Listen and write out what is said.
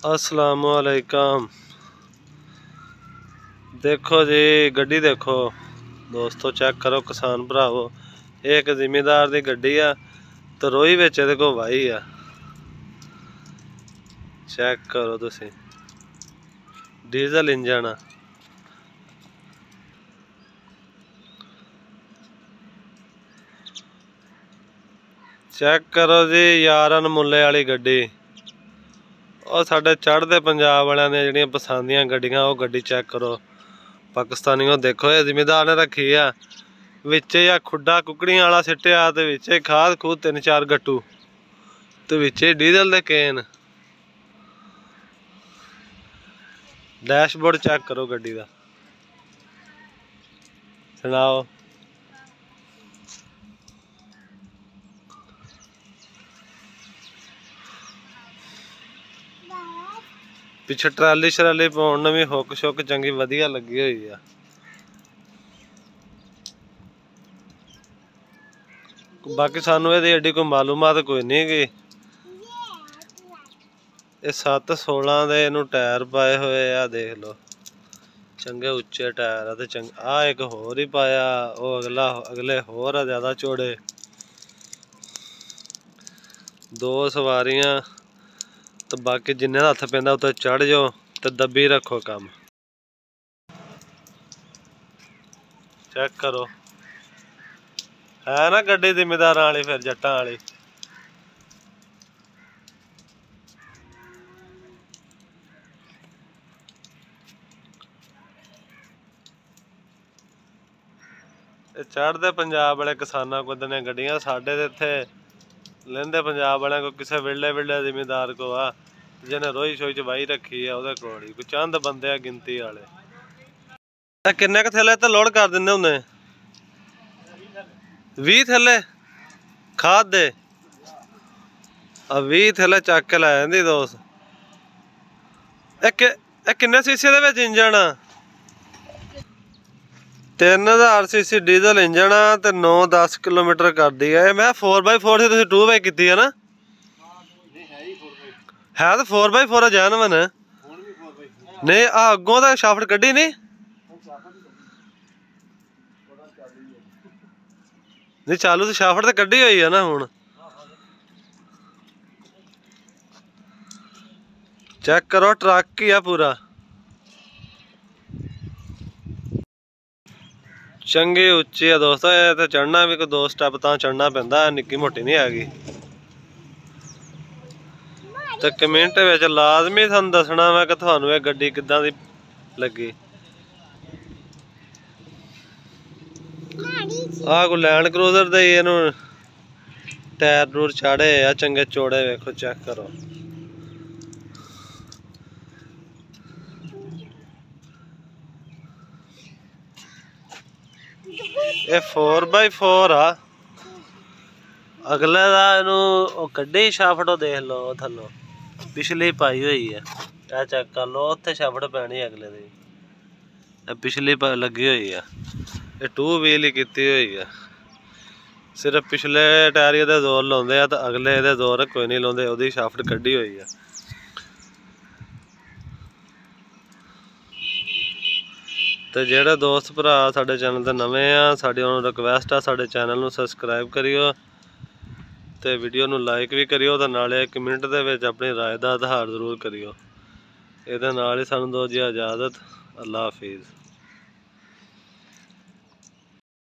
अस्सलामुअलैकुम। देखो जी गड्डी देखो दोस्तों, चेक करो किसान भरावो, एक जिमीदार दी गड्डी आ तो रोही विच इहदे कोल वाही आ। चेक करो तुसी, डीजल इंजन आ। चेक करो जी यारन मुल्ले वाली गड्डी, और साडे चढ़दे पंजाब वालियां ने जिहड़ियां पसंदियां गड्डियां, वो गड्डी चेक करो पाकिस्तानियों। देखो ये जिमीदार ने रखी आ, विचे या खुड्डा कुकड़ियां वाला सिट्टिया ते विचे खाद खूद 3-4 गट्टू ते विचे डीजल दे केन। डैशबोर्ड चेक करो गड्डी दा, सुनाओ। पिछे ट्राली शराली पाउण भी हुक शुक चंगी वधिया लगी हुई है। बाकी सानू इहदी एडी कोई मालूमात कोई नहीं गी। ये 7-16 दे इहनू टायर पाए हुए आ, देख लो चंगे उच्चे टायर आ। ते आ एक होर ही पाया, वो अगले होर आ ज्यादा चौड़े। 2 सवारियां तो बाकी जिन्ने हथ पैंदा उत्ते चढ़ जाओ तो दब्बी रखो कम। चेक करो है ना गड्डी जिमीदार वाली, फिर जट्टां वाली। चढ़दे पंजाब वाले किसानां को दियां गड्डियां, साडे ते इत्थे लैंदे पंजाब वाले को किसी विरले जिमीदार को आ जिन्हें रोही शोही च वाही रखी है, ओहदे कोल ही कोई चंद बंदे आ गिनती वाले। किन्ने क थैले ते लोड कर दिंदे हुंदे? 20 थैले खाद दे? 20 थैले चक के लै जांदी दोस्त। किन्ने सीसी दे विच इंजन आ? 3000 सीसी डीजल इंजन आ ते 9-10 किलोमीटर करदी है। मैं 4x4 से तुसीं 2x कीती है ना? है तो 4x4 जैनवन नहीं। अगों तो शाफ्ट कड्ढी नहीं? नहीं चालू तो शाफ्ट तो कड्ढी हुई है ना हुण। चेक करो ट्रक ही है पूरा, चंगी उच्ची है दोस्तों। ये तो चढ़ना भी कोई 2 स्टैप तां चढ़ना पैंदा, निक्की मोटी नहीं हैगी। तो कमेंट विच लाजमी तुहानूं दसना मैं कि तुहानूं ये गड्डी किद्दां दी लगी। कोई लैंड क्रूजर दे इहनूं टायर टूर चाढ़े आ चंगे चौड़े, वेखो चेक करो। ये 4x4 आ। अगले दा इहनूं कड्ढी शाफ्ट देख लो थल्लों पिछली पाई हुई है, आ चेक कर लो। उत्थे शाफ्ट पैनी अगले दी, पिछली लगी हुई है। ये 2 व्हील ही कीती हुई है। सिर्फ पिछले टायर दे जोर लाउंदे आ, तो अगले दे जोर कोई नहीं लाउंदे, ओहदी शाफ्ट कड्ढी हुई है। तो जेह्ड़े दोस्त भरा साडे चैनल ते नवे आ, साडी उन्हां नूं रिक्वेस्ट आ साडे चैनल नूं सबसक्राइब करियो ते वीडियो नूं लाइक भी करियो, ते नाले कमेंट दे विच अपनी राय दा इजहार जरूर करियो। इहदे नाल ही सानूं दो जी इजाजत। अल्लाह हाफिज़।